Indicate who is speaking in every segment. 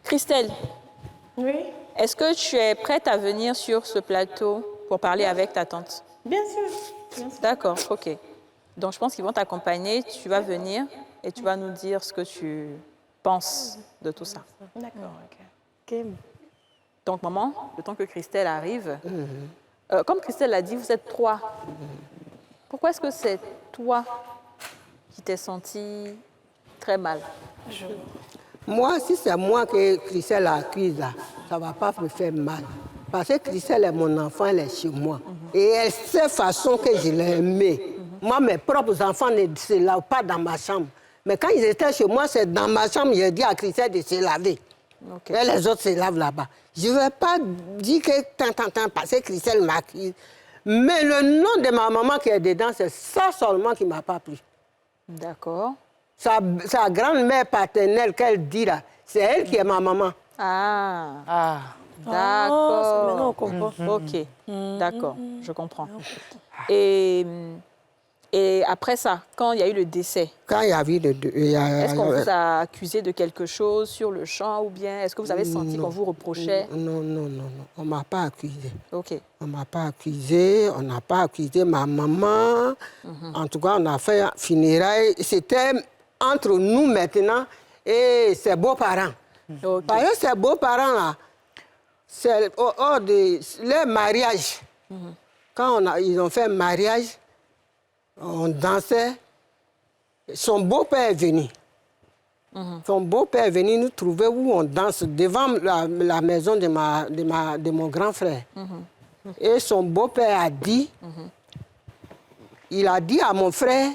Speaker 1: Christelle,
Speaker 2: Oui,
Speaker 1: est-ce que tu es prête à venir sur ce plateau pour parler avec ta tante?
Speaker 2: bien sûr. Bien sûr.
Speaker 1: D'accord, ok. Donc, je pense qu'ils vont t'accompagner. Tu vas venir et tu vas nous dire ce que tu penses de tout ça.
Speaker 2: D'accord, ok.
Speaker 1: Donc, maman, le temps que Christelle arrive, comme Christelle l'a dit, vous êtes trois. Pourquoi est-ce que c'est toi qui t'es senti très mal?
Speaker 3: Moi, si c'est moi que Christelle accuse, là, ça ne va pas me faire mal. Parce que Christelle est mon enfant, elle est chez moi. Et elle sait façon que je l'ai aimée. Moi, mes propres enfants ne se lavent pas dans ma chambre. Mais quand ils étaient chez moi, c'est dans ma chambre, j'ai dit à Christelle de se laver.
Speaker 1: Okay.
Speaker 3: Et les autres se lavent là-bas. Je ne vais pas dire que tant, parce que Christelle m'accuse. Mais le nom de ma maman qui est dedans, c'est ça seulement qui ne m'a pas plu.
Speaker 1: D'accord.
Speaker 3: Sa grand-mère paternelle qu'elle dit là, c'est elle qui est ma maman.
Speaker 1: Ah. D'accord.
Speaker 2: Ah, maintenant on comprend.
Speaker 1: Ok, d'accord, je comprends. Et après ça, quand il y a eu le décès,
Speaker 3: Quand il y a eu
Speaker 1: est-ce qu'on vous a accusé de quelque chose sur le champ ou bien est-ce que vous avez senti qu'on vous reprochait?
Speaker 3: Non. On ne m'a pas accusé.
Speaker 1: Ok.
Speaker 3: On ne m'a pas accusé, on n'a pas accusé ma maman. En tout cas, on a fait un funérailles. C'était entre nous maintenant et ses beaux-parents.
Speaker 1: Ok.
Speaker 3: Parce que ses beaux-parents, c'est hors de leur mariage. Quand ils ont fait un mariage, on dansait. Son beau-père est venu. Son beau-père est venu nous trouver où on danse devant la maison de mon grand frère. Et son beau-père a dit, il a dit à mon frère,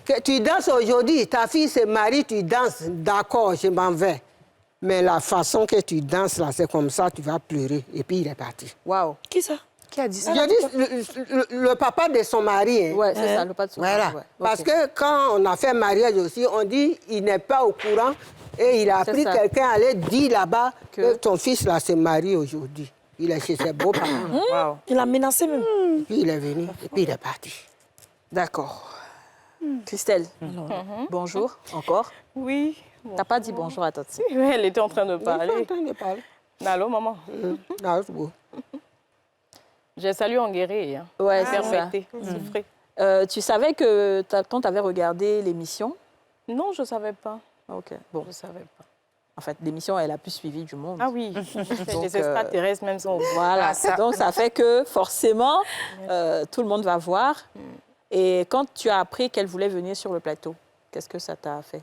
Speaker 3: que tu danses aujourd'hui, ta fille se marie, tu danses, d'accord, je m'en vais. Mais la façon que tu danses là, c'est comme ça, tu vas pleurer. Et puis il est parti.
Speaker 1: Waouh.
Speaker 2: Qui ça? Qui a dit ça?
Speaker 3: J'ai dit le papa de son mari. Hein.
Speaker 1: Ouais, c'est ça, le pas de son
Speaker 3: Voilà.
Speaker 1: ouais.
Speaker 3: Parce
Speaker 1: Ok.
Speaker 3: que quand on a fait mariage aussi, on dit il n'est pas au courant et il a
Speaker 1: C'est
Speaker 3: appris
Speaker 1: ça.
Speaker 3: quelqu'un aller dire là-bas
Speaker 1: Que-
Speaker 3: que ton fils là se marie aujourd'hui. Il est chez ses beaux-parents.
Speaker 1: Waouh.
Speaker 2: Il a menacé même.
Speaker 3: Puis il est venu et puis il est parti.
Speaker 1: D'accord. Christelle, bonjour encore.
Speaker 2: Oui.
Speaker 1: T'as pas dit bonjour à Toti.
Speaker 2: Elle était en train de
Speaker 3: Il est en
Speaker 2: parler.
Speaker 3: train de parler.
Speaker 2: Allô, maman?
Speaker 3: Non, c'est beau.
Speaker 2: J'ai salué en guéri. Hein.
Speaker 1: Ouais, c'est ça.
Speaker 2: Permettez, souffrez.
Speaker 1: Tu savais que ta tante avait regardé l'émission?
Speaker 2: Non, je ne savais pas.
Speaker 1: Ok, bon.
Speaker 2: Je ne savais pas.
Speaker 1: En fait, l'émission est la plus suivie du monde.
Speaker 2: Ah oui,
Speaker 1: Donc,
Speaker 2: les extraterrestres même sont...
Speaker 1: Voilà, donc ça fait que forcément, tout le monde va voir. Et quand tu as appris qu'elle voulait venir sur le plateau, qu'est-ce que ça t'a fait?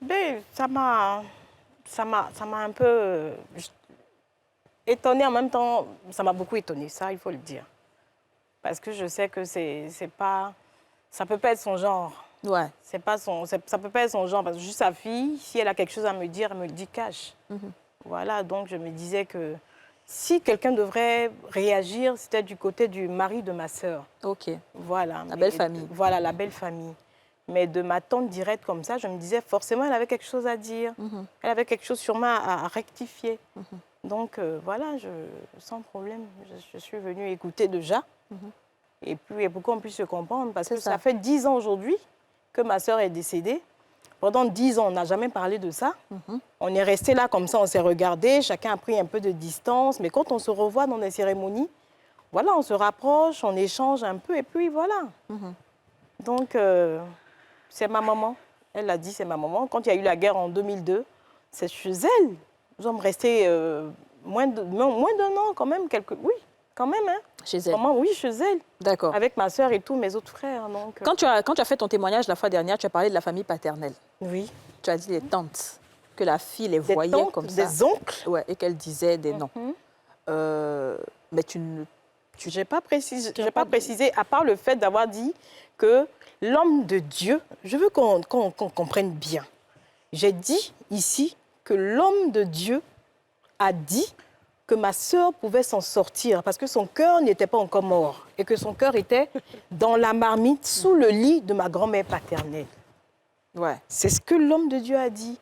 Speaker 2: Ben, ça m'a un peu étonnée en même temps. Ça m'a beaucoup étonnée, ça, il faut le dire. Parce que je sais que c'est pas... Ça peut pas être son genre.
Speaker 1: Ouais.
Speaker 2: Ça peut pas être son genre. Parce que juste sa fille, si elle a quelque chose à me dire, elle me le dit cash. Voilà, donc je me disais que si quelqu'un devrait réagir, c'était du côté du mari de ma sœur.
Speaker 1: Ok.
Speaker 2: Voilà.
Speaker 1: La belle famille.
Speaker 2: Voilà, la belle famille. Mais de ma tante directe comme ça, je me disais forcément, elle avait quelque chose à dire. Elle avait quelque chose sûrement à rectifier. Donc voilà, sans problème, je suis venue écouter déjà. Et puis pour qu'on puisse se comprendre, parce que ça fait 10 ans aujourd'hui que ma sœur est décédée. Pendant 10 ans, on n'a jamais parlé de ça. On est resté là comme ça, on s'est regardé, chacun a pris un peu de distance. Mais quand on se revoit dans les cérémonies, voilà, on se rapproche, on échange un peu et puis voilà. Donc, c'est ma maman. Elle l'a dit, c'est ma maman. Quand il y a eu la guerre en 2002, c'est chez elle. Nous sommes restés moins d'un an quand même. Oui, quand même. Hein.
Speaker 1: Chez elle?
Speaker 2: Maman, oui, chez elle.
Speaker 1: D'accord.
Speaker 2: Avec ma sœur et tous mes autres frères. Donc,
Speaker 1: Quand tu as fait ton témoignage la fois dernière, tu as parlé de la famille paternelle.
Speaker 2: oui.
Speaker 1: Tu as dit les tantes, que la fille les
Speaker 2: Des
Speaker 1: voyait
Speaker 2: tantes,
Speaker 1: comme ça.
Speaker 2: des oncles.
Speaker 1: Ouais, et qu'elle disait des noms. Mais tu ne...
Speaker 2: Je n'ai pas précisé, à part le fait d'avoir dit que l'homme de Dieu, je veux qu'on comprenne bien. J'ai dit ici que l'homme de Dieu a dit que ma sœur pouvait s'en sortir parce que son cœur n'était pas encore mort et que son cœur était dans la marmite sous le lit de ma grand-mère paternelle.
Speaker 1: Ouais.
Speaker 2: C'est ce que l'homme de Dieu a dit.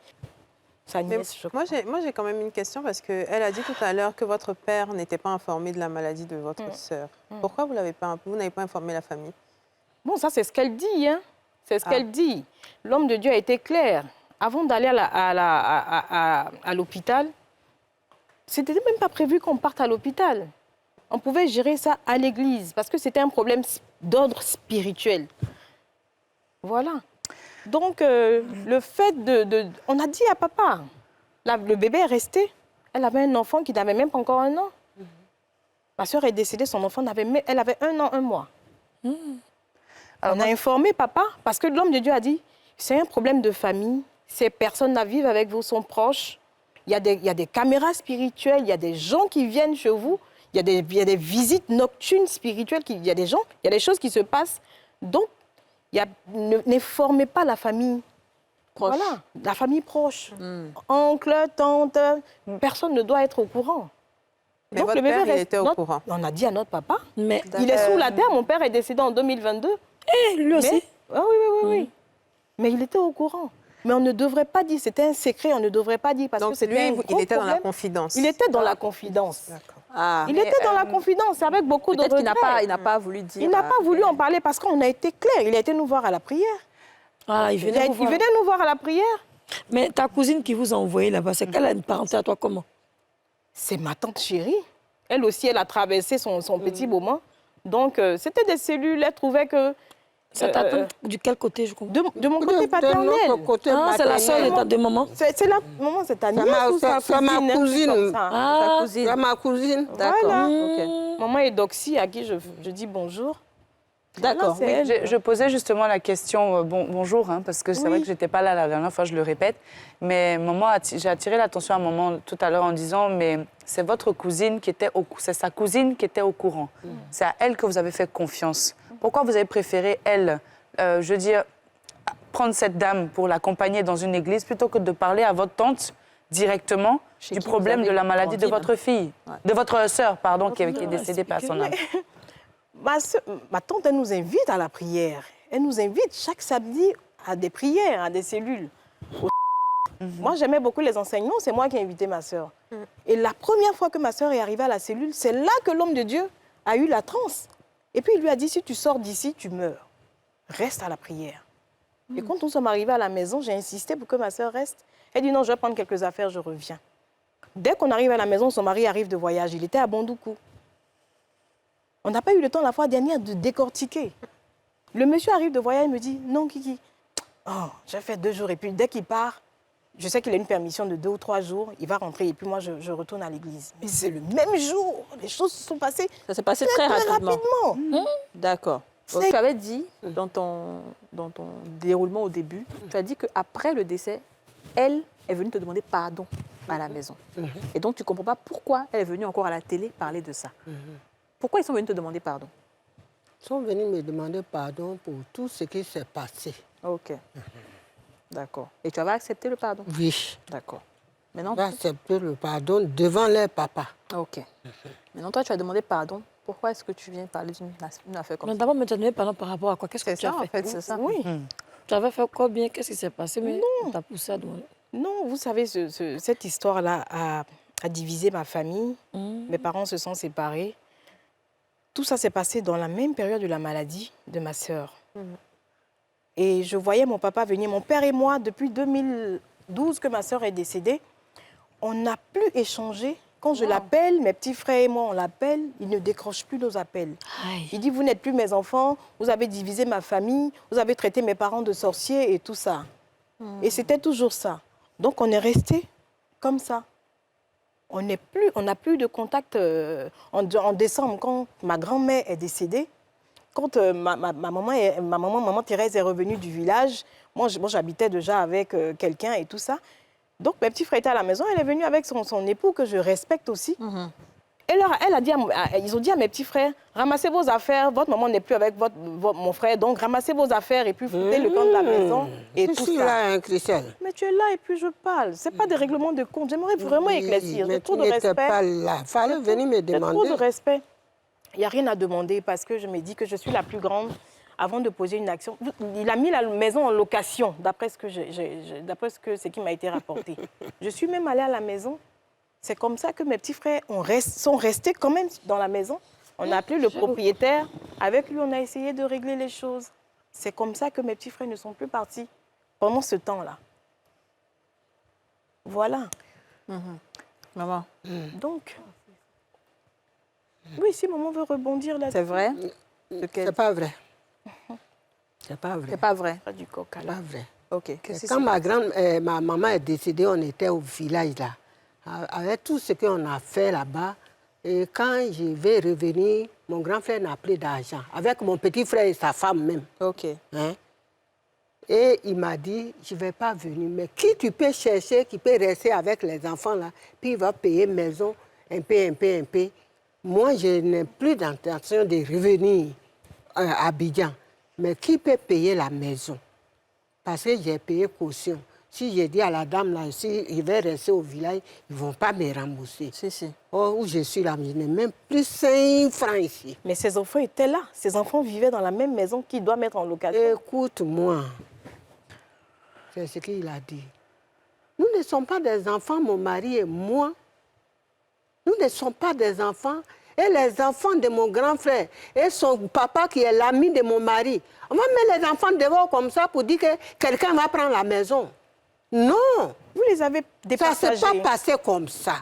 Speaker 2: Sa
Speaker 4: Mais
Speaker 2: nièce, je crois.
Speaker 4: moi, j'ai quand même une question parce qu'elle a dit tout à l'heure que votre père n'était pas informé de la maladie de votre sœur. Pourquoi vous n'avez pas informé la famille?
Speaker 2: Bon, ça, c'est ce qu'elle dit. Hein. C'est ce qu'elle dit. L'homme de Dieu a été clair. avant d'aller à l'hôpital, c'était même pas prévu qu'on parte à l'hôpital. On pouvait gérer ça à l'église parce que c'était un problème d'ordre spirituel. Voilà. Donc, le fait on a dit à papa, le bébé est resté. Elle avait un enfant qui n'avait même pas encore 1 an. Ma soeur est décédée, son enfant, elle avait 1 an, 1 mois. On a informé papa parce que l'homme de Dieu a dit, c'est un problème de famille, ces personnes à vivre avec vous sont proches, il y a des caméras spirituelles, il y a des gens qui viennent chez vous, il y a des visites nocturnes spirituelles, il y a des choses qui se passent. Donc, n'informez pas la famille proche. Voilà, la famille proche. Oncle, tante, personne ne doit être au courant.
Speaker 4: Mais
Speaker 2: donc,
Speaker 4: votre père, il était au courant.
Speaker 2: On a dit à notre papa.
Speaker 5: Mais
Speaker 2: Il est sous la terre, mon père est décédé en 2022.
Speaker 5: lui aussi.
Speaker 2: Oui. Mais il était au courant. Mais on ne devrait pas dire, c'était un secret, on ne devrait pas dire parce
Speaker 4: Donc,
Speaker 2: que c'était
Speaker 4: lui, il était dans la confidence.
Speaker 2: Il était dans la confidence.
Speaker 4: D'accord.
Speaker 2: Il était dans la confidence avec beaucoup de
Speaker 1: Peut-être qu'il
Speaker 2: regrets.
Speaker 1: n'a pas voulu dire.
Speaker 2: Il n'a pas voulu en parler parce qu'on a été clair. Il a été nous voir à la prière.
Speaker 5: Ah, il venait vous voir.
Speaker 2: Il venait nous voir à la prière.
Speaker 5: Mais ta cousine qui vous a envoyé là-bas, c'est qu'elle a une parenté à toi comment?
Speaker 2: C'est ma tante chérie. Elle aussi, elle a traversé son petit moment. Donc, c'était des cellules. Elle trouvait que...
Speaker 5: C'est ta tante du quel côté, je comprends?
Speaker 2: De mon côté paternel.
Speaker 3: De notre côté
Speaker 5: C'est la
Speaker 3: maternel.
Speaker 5: sœur de maman.
Speaker 2: C'est la maman, c'est ta nièce ou sa
Speaker 3: c'est ma
Speaker 2: cousine,
Speaker 3: cousine.
Speaker 2: comme ça.
Speaker 5: Ah,
Speaker 3: C'est ma cousine.
Speaker 1: D'accord.
Speaker 2: Voilà.
Speaker 1: Ok.
Speaker 2: Maman est Doxy, à qui je dis bonjour.
Speaker 1: D'accord.
Speaker 2: C'est elle.
Speaker 6: Je posais justement la question, bonjour, hein, parce que c'est vrai que je n'étais pas là la dernière fois, je le répète. Mais j'ai attiré l'attention à maman tout à l'heure en disant, mais c'est votre cousine qui était c'est sa cousine qui était au courant. C'est à elle que vous avez fait confiance. Pourquoi vous avez préféré elle, je veux dire, prendre cette dame pour l'accompagner dans une église plutôt que de parler à votre tante directement
Speaker 1: Chez
Speaker 6: du
Speaker 1: qui
Speaker 6: problème
Speaker 1: vous avez
Speaker 6: de la maladie de
Speaker 1: grandi,
Speaker 6: votre fille, de votre sœur, pardon, qui est
Speaker 5: sœur,
Speaker 6: décédée par son âme.
Speaker 2: Ma tante, elle nous invite à la prière. Elle nous invite chaque samedi à des prières, à des cellules. Moi, j'aimais beaucoup les enseignements. C'est moi qui ai invité ma sœur. Et la première fois que ma sœur est arrivée à la cellule, c'est là que l'homme de Dieu a eu la transe. Et puis, il lui a dit, si tu sors d'ici, tu meurs. Reste à la prière. Et quand nous sommes arrivés à la maison, j'ai insisté pour que ma sœur reste. Elle dit, non, je vais prendre quelques affaires, je reviens. Dès qu'on arrive à la maison, son mari arrive de voyage. Il était à Bondoukou. On n'a pas eu le temps la fois dernière de décortiquer. Le monsieur arrive de voyage et me dit, non, Kiki, j'ai fait 2 jours. Et puis, dès qu'il part, je sais qu'il a une permission de 2 ou 3 jours. Il va rentrer et puis moi, je retourne à l'église. Mais c'est le même jour. Les choses se sont passées
Speaker 1: Ça s'est passé très rapidement. D'accord. Donc,
Speaker 2: C'est-
Speaker 1: tu avais dit, dans ton déroulement au début, tu as dit qu'après le décès, elle est venue te demander pardon à la maison. Et donc, tu ne comprends pas pourquoi elle est venue encore à la télé parler de ça. Pourquoi ils sont venus te demander pardon?
Speaker 3: Ils sont venus me demander pardon pour tout ce qui s'est passé.
Speaker 1: Ok. D'accord. Et tu avais accepté le pardon?
Speaker 3: Oui.
Speaker 1: D'accord. Maintenant,
Speaker 3: J'ai accepté le pardon devant leur papa.
Speaker 1: ok. Maintenant, toi, tu as demandé pardon. Pourquoi est-ce que tu viens parler d'une affaire comme
Speaker 5: Mais
Speaker 1: ça?
Speaker 5: d'abord, me donner pardon par rapport à quoi? Qu'est-ce que
Speaker 4: C'est
Speaker 5: tu
Speaker 4: ça,
Speaker 5: as
Speaker 4: en
Speaker 5: fait?
Speaker 4: fait, c'est ça.
Speaker 2: Oui.
Speaker 5: Tu avais fait quoi bien? Qu'est-ce qui s'est passé? Mais on t'a poussé à demander.
Speaker 2: Non, vous savez, cette histoire-là a divisé ma famille. Mes parents se sont séparés. Tout ça s'est passé dans la même période de la maladie de ma sœur. Et je voyais mon papa venir. Mon père et moi, depuis 2012 que ma sœur est décédée, on n'a plus échangé. Quand je l'appelle, mes petits frères et moi, on l'appelle, il ne décroche plus nos appels.
Speaker 5: Aïe.
Speaker 2: Il dit, vous n'êtes plus mes enfants, vous avez divisé ma famille, vous avez traité mes parents de sorciers et tout ça. Et c'était toujours ça. Donc, on est resté comme ça. On n'a plus de contact. En décembre, quand ma grand-mère est décédée, quand ma maman Thérèse est revenue du village, moi j'habitais déjà avec quelqu'un et tout ça. Donc, mes petits frères étaient à la maison, elle est venue avec son époux, que je respecte aussi. Et alors, ils ont dit à mes petits frères, ramassez vos affaires, votre maman n'est plus avec mon frère, donc ramassez vos affaires et puis foutez le camp de la maison et
Speaker 3: Je
Speaker 2: tout
Speaker 3: suis
Speaker 2: ça.
Speaker 3: là, hein, Christelle.
Speaker 2: Mais tu es là et puis je parle. Ce n'est pas des règlements de compte. J'aimerais vraiment éclaircir.
Speaker 3: Mais
Speaker 2: J'ai trop
Speaker 3: tu
Speaker 2: de
Speaker 3: n'étais
Speaker 2: respect.
Speaker 3: pas là. Fallait venir me
Speaker 2: J'ai trop de
Speaker 3: demander.
Speaker 2: respect. Il n'y a rien à demander parce que je me dis que je suis la plus grande avant de poser une action. Il a mis la maison en location, d'après ce qui m'a été rapporté. Je suis même allée à la maison. C'est comme ça que mes petits frères sont restés quand même dans la maison. On a appelé le propriétaire. Avec lui, on a essayé de régler les choses. C'est comme ça que mes petits frères ne sont plus partis pendant ce temps-là. Voilà.
Speaker 1: Maman,
Speaker 2: Donc, oui, si maman veut rebondir là-dessus.
Speaker 1: c'est vrai?
Speaker 3: C'est pas vrai. C'est pas vrai.
Speaker 1: C'est pas vrai.
Speaker 2: Pas du coq à
Speaker 3: C'est
Speaker 2: l'âne.
Speaker 3: pas vrai.
Speaker 1: Ok.
Speaker 3: Quand ma maman est décédée, on était au village là, avec tout ce qu'on a fait là-bas. Et quand je vais revenir, mon grand frère n'a plus d'argent, avec mon petit frère et sa femme même.
Speaker 1: Ok.
Speaker 3: Hein? Et il m'a dit, je ne vais pas venir, mais qui tu peux chercher, qui peut rester avec les enfants là, puis il va payer maison un peu. Moi, je n'ai plus d'intention de revenir à Abidjan, mais qui peut payer la maison? Parce que j'ai payé caution. Si j'ai dit à la dame là, si je vais rester au village, ils ne vont pas me rembourser.
Speaker 1: Si.
Speaker 3: Oh, où je suis là, je n'ai même plus 5 francs ici.
Speaker 2: Mais ces enfants étaient là. Ces enfants vivaient dans la même maison qu'il doit mettre en location.
Speaker 3: Écoute-moi, c'est ce qu'il a dit. Nous ne sommes pas des enfants, mon mari et moi. Nous ne sommes pas des enfants. Et les enfants de mon grand frère et son papa qui est l'ami de mon mari. On va mettre les enfants dehors comme ça pour dire que quelqu'un va prendre la maison. Non,
Speaker 2: Vous les avez
Speaker 3: ça ne
Speaker 2: départagés.
Speaker 3: s'est pas passé comme ça.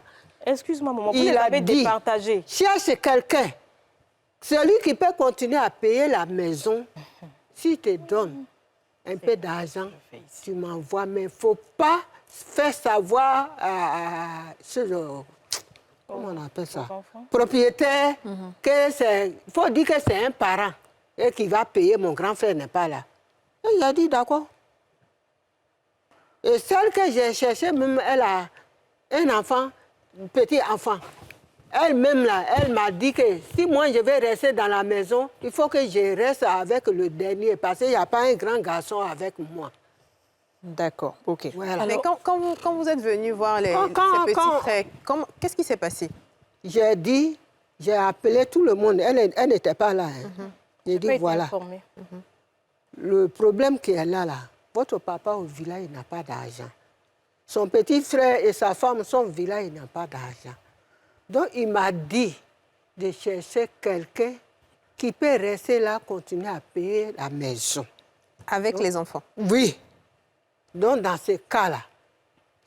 Speaker 2: Excuse-moi, maman, vous
Speaker 3: Il
Speaker 2: les
Speaker 3: a
Speaker 2: avez
Speaker 3: dit,
Speaker 2: départagés.
Speaker 3: cherche quelqu'un. Celui qui peut continuer à payer la maison, s'il te donne un peu d'argent, tu m'envoies. Mais il ne faut pas faire savoir à comment on appelle ça? Propriétaire, que c'est. Il faut dire que c'est un parent et qui va payer. Mon grand frère n'est pas là. Et il a dit d'accord. Et celle que j'ai cherchée, même, elle a un enfant, un petit enfant. Elle-même, là, elle m'a dit que si moi je vais rester dans la maison, il faut que je reste avec le dernier parce qu'il n'y a pas un grand garçon avec moi.
Speaker 1: D'accord. Ok.
Speaker 3: Voilà.
Speaker 4: Mais quand vous êtes venu voir ces petits frères, qu'est-ce qui s'est passé?
Speaker 3: J'ai appelé tout le monde. Elle n'était pas là. Hein. J'ai dit, voilà, le problème qui est là, votre papa au village, il n'a pas d'argent. Son petit frère et sa femme sont au village, il n'a pas d'argent. Donc, il m'a dit de chercher quelqu'un qui peut rester là, continuer à payer la maison.
Speaker 4: Avec les enfants?
Speaker 3: Oui. Donc, dans ce cas-là,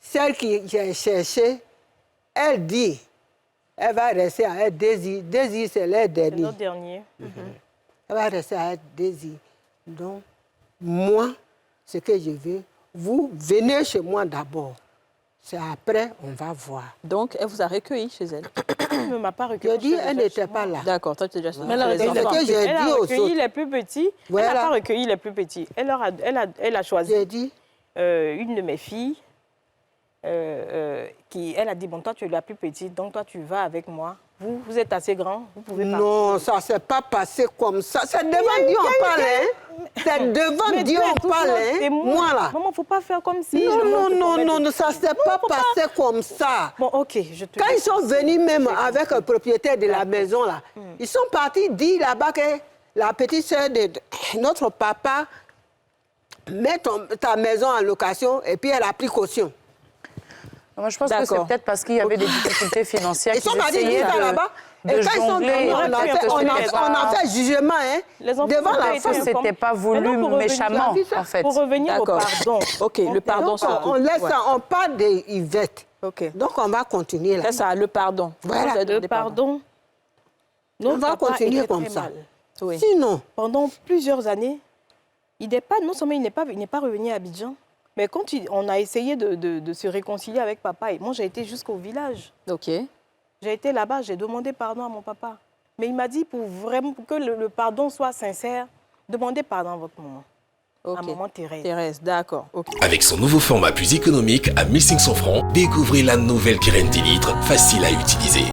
Speaker 3: celle que j'ai cherchée, elle dit, elle va rester à elle Désir. Désir, c'est leur dernier.
Speaker 2: C'est notre dernier.
Speaker 3: Elle va rester à elle Désir. Donc, moi, ce que je veux, vous venez chez moi d'abord. C'est après, on va voir.
Speaker 1: Donc, elle vous a recueilli chez elle.
Speaker 2: Elle ne m'a pas recueilli.
Speaker 3: Je dis, elle n'était pas là.
Speaker 1: D'accord, toi, tu es déjà sur
Speaker 2: Mais elle a
Speaker 1: les
Speaker 2: recueilli,
Speaker 1: enfants.
Speaker 3: que j'ai
Speaker 2: elle a
Speaker 3: dit aux
Speaker 2: recueilli
Speaker 3: autres.
Speaker 2: les plus petits.
Speaker 3: Voilà.
Speaker 2: Elle n'a pas recueilli les plus petits. Elle a choisi
Speaker 3: J'ai dit,
Speaker 2: une de mes filles. Elle a dit, bon, toi, tu es la plus petite, donc toi, tu vas avec moi. Vous êtes assez grand, vous pouvez partir.
Speaker 3: non, ça ne s'est pas passé comme ça. C'est devant Dieu on parle, hein. C'est devant
Speaker 2: Mais
Speaker 3: Dieu
Speaker 2: Dieu est
Speaker 3: on
Speaker 2: tout
Speaker 3: parle,
Speaker 2: seul,
Speaker 3: hein.
Speaker 2: c'est
Speaker 3: Moi, là.
Speaker 2: Maman, il ne faut pas faire comme si...
Speaker 3: Non, ça ne s'est pas passé comme ça.
Speaker 2: Bon, ok, je te
Speaker 3: Quand
Speaker 2: laisse.
Speaker 3: ils sont venus même avec le propriétaire de la maison, là, ils sont partis dire là-bas que la petite sœur de notre papa met ta maison en location et puis elle a pris caution.
Speaker 6: Moi, je pense que c'est peut-être parce qu'il y avait des difficultés financières
Speaker 3: Ils sont
Speaker 6: qu'ils
Speaker 3: partis
Speaker 6: essayaient
Speaker 3: dire ça là-bas. Et
Speaker 6: de
Speaker 3: quand ils sont
Speaker 6: jongler.
Speaker 3: venus, on a fait jugement, hein,
Speaker 2: Les enfants
Speaker 3: devant
Speaker 2: ont
Speaker 3: la
Speaker 2: été
Speaker 3: femme.
Speaker 2: comme-
Speaker 6: C'était pas voulu
Speaker 2: Maintenant, pour revenir-
Speaker 6: méchamment, en fait.
Speaker 2: Pour revenir au
Speaker 1: D'accord.
Speaker 2: pardon.
Speaker 1: Ok, le pardon
Speaker 3: Donc,
Speaker 1: surtout.
Speaker 3: on laisse
Speaker 1: Ouais.
Speaker 3: ça, on parle d'Yvette.
Speaker 1: Ok.
Speaker 3: Donc, on va continuer là.
Speaker 1: C'est ça, le pardon.
Speaker 3: Voilà.
Speaker 1: Vous avez demandé
Speaker 2: Le pardon.
Speaker 3: On va
Speaker 2: papa
Speaker 3: continuer
Speaker 2: était
Speaker 3: comme
Speaker 2: très
Speaker 3: ça.
Speaker 2: mal.
Speaker 1: Oui.
Speaker 3: Sinon,
Speaker 2: Pendant plusieurs années, non seulement il n'est pas revenu à Abidjan, mais quand on a essayé de se réconcilier avec papa, et moi j'ai été jusqu'au village.
Speaker 1: Ok.
Speaker 2: J'ai été là-bas, j'ai demandé pardon à mon papa. Mais il m'a dit pour que le pardon soit sincère, demandez pardon à votre maman.
Speaker 1: Ok.
Speaker 2: À maman Thérèse.
Speaker 1: Thérèse, d'accord. Ok.
Speaker 7: Avec son nouveau format plus économique à 1500 francs, découvrez la nouvelle Kiren 10 litres, facile à utiliser.